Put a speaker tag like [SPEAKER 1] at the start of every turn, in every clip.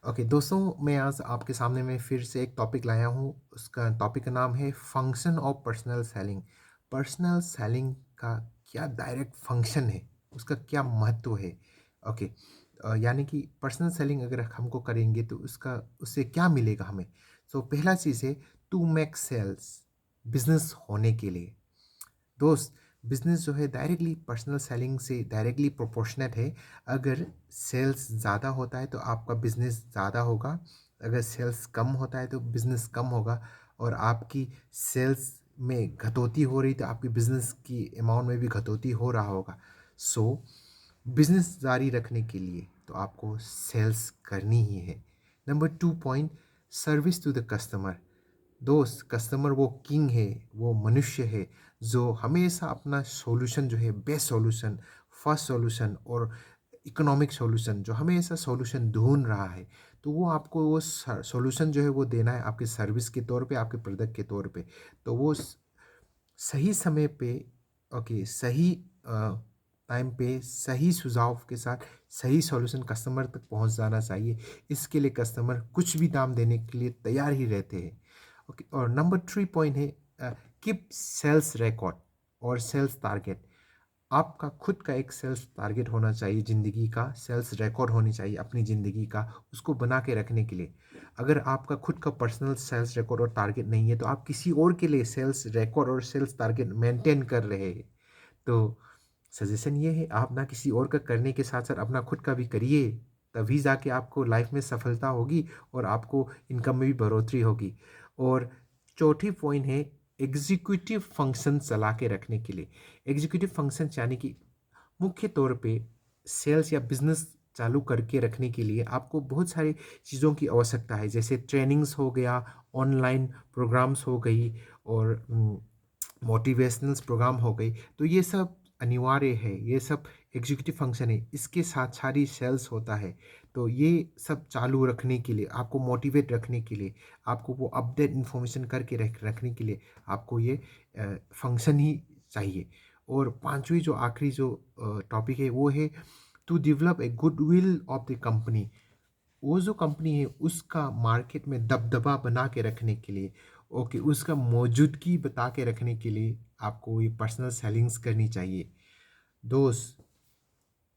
[SPEAKER 1] Okay दोस्तों, मैं आज आपके सामने में फिर से एक टॉपिक लाया हूँ। उसका टॉपिक का नाम है function of personal selling. Personal selling का क्या डायरेक्ट फंक्शन है, उसका क्या महत्व है। ओके, यानी कि पर्सनल सेलिंग अगर हमको करेंगे तो उसका उससे क्या मिलेगा हमें। पहला चीज़ है टू मेक सेल्स, बिजनेस होने के लिए। दोस्त, बिजनेस जो है डायरेक्टली पर्सनल सेलिंग से डायरेक्टली प्रोपोर्शनेट है। अगर सेल्स ज़्यादा होता है तो आपका बिजनेस ज़्यादा होगा, अगर सेल्स कम होता है तो बिजनेस कम होगा। और आपकी सेल्स में घटोती हो रही तो आपकी बिजनेस की अमाउंट में भी घटोती हो रहा होगा। सो बिजनेस जारी रखने के लिए तो आपको सेल्स करनी ही है। Number 2 point, service to the customer. दोस्त, कस्टमर वो किंग है, वो मनुष्य है जो हमेशा अपना सॉल्यूशन जो है, बेस्ट सॉल्यूशन, फर्स्ट सॉल्यूशन और इकोनॉमिक सॉल्यूशन, जो हमेशा सॉल्यूशन ढूंढ रहा है, तो वो आपको वो सॉल्यूशन जो है वो देना है आपके सर्विस के तौर पे, आपके प्रोडक्ट के तौर पे। तो वो सही समय पे, ओके, सही टाइम पे सही सुझाव के साथ सही सॉल्यूशन कस्टमर तक पहुंच जाना चाहिए। इसके लिए कस्टमर कुछ भी दाम देने के लिए तैयार ही रहते हैं। ओके, और नंबर 3 पॉइंट है कीप सेल्स रिकॉर्ड और सेल्स टारगेट। आपका खुद का एक सेल्स टारगेट होना चाहिए, ज़िंदगी का सेल्स रिकॉर्ड होनी चाहिए अपनी ज़िंदगी का, उसको बना के रखने के लिए। अगर आपका खुद का पर्सनल सेल्स रिकॉर्ड और टारगेट नहीं है तो आप किसी और के लिए सेल्स रिकॉर्ड और सेल्स टारगेट मेंटेन कर रहे हैं। तो सजेशन ये है, आप ना किसी और का करने के साथ साथ अपना खुद का भी करिए, तभी जाके आपको लाइफ में सफलता होगी और आपको इनकम में भी बढ़ोतरी होगी। और चौथी पॉइंट है एग्जीक्यूटिव फंक्शन चला के रखने के लिए। एग्जीक्यूटिव फंक्शन यानी कि मुख्य तौर पे सेल्स या बिजनेस चालू करके रखने के लिए आपको बहुत सारी चीज़ों की आवश्यकता है, जैसे ट्रेनिंग्स हो गया, ऑनलाइन प्रोग्राम्स हो गई और मोटिवेशनल्स प्रोग्राम हो गई। तो ये सब अनिवार्य है, ये सब एग्जीक्यूटिव फंक्शन है, इसके साथ सारी सेल्स होता है। तो ये सब चालू रखने के लिए, आपको मोटिवेट रखने के लिए, आपको वो अपडेट इन्फॉर्मेशन करके रखने के लिए आपको ये फंक्शन ही चाहिए। और पांचवी जो आखिरी जो टॉपिक है वो है to develop a goodwill of the company. वो जो कंपनी है उसका मार्केट में दबदबा बना के रखने के लिए, ओके, उसका मौजूदगी बता के रखने के लिए आपको ये पर्सनल सेलिंग्स करनी चाहिए। दोस्त,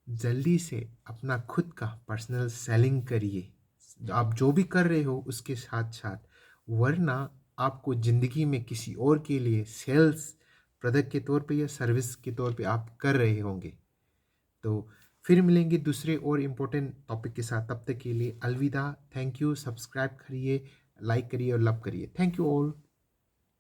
[SPEAKER 1] जल्दी से अपना खुद का पर्सनल सेलिंग करिए, आप जो भी कर रहे हो उसके साथ साथ, वरना आपको ज़िंदगी में किसी और के लिए सेल्स प्रोडक्ट के तौर पे या सर्विस के तौर पे आप कर रहे होंगे। तो फिर मिलेंगे दूसरे और इम्पोर्टेंट टॉपिक के साथ, तब तक के लिए अलविदा। थैंक यू, सब्सक्राइब करिए, लाइक करिए और लव करिए। Thank you all.